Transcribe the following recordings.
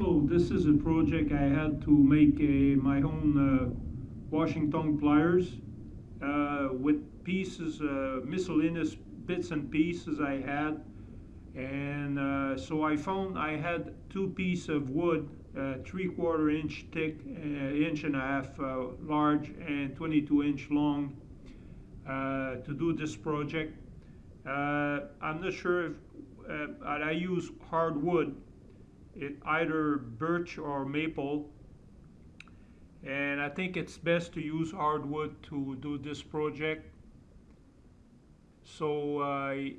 So this is a project I had to make my own washing tongue pliers with pieces, miscellaneous bits and pieces I had. And so I found I had two pieces of wood, 3/4 inch thick, inch and a half large, and 22-inch long to do this project. I'm not sure if I use hardwood, either birch or maple, and I think it's best to use hardwood to do this project. So I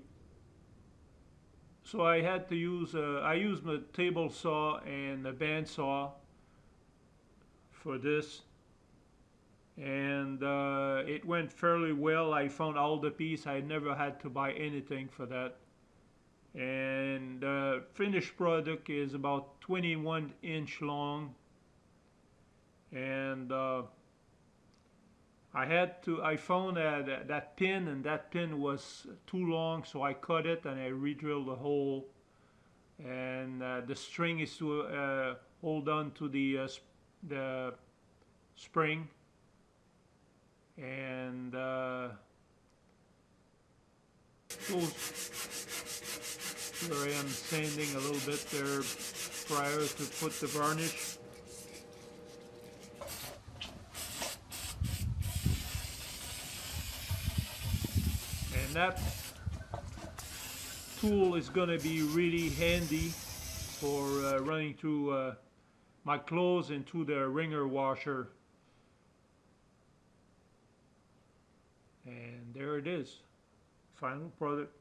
had to use I used my table saw and a band saw for this, and it went fairly well. I found all the piece. I never had to buy anything for that. And the finished product is about 21-inch long, and I found that pin, and that pin was too long, so I cut it and I re-drilled the hole. And the string is to hold on to the spring, and here I am sanding a little bit there prior to put the varnish. And that tool is going to be really handy for running through my clothes and through the Wringer washer. And there it is, final product.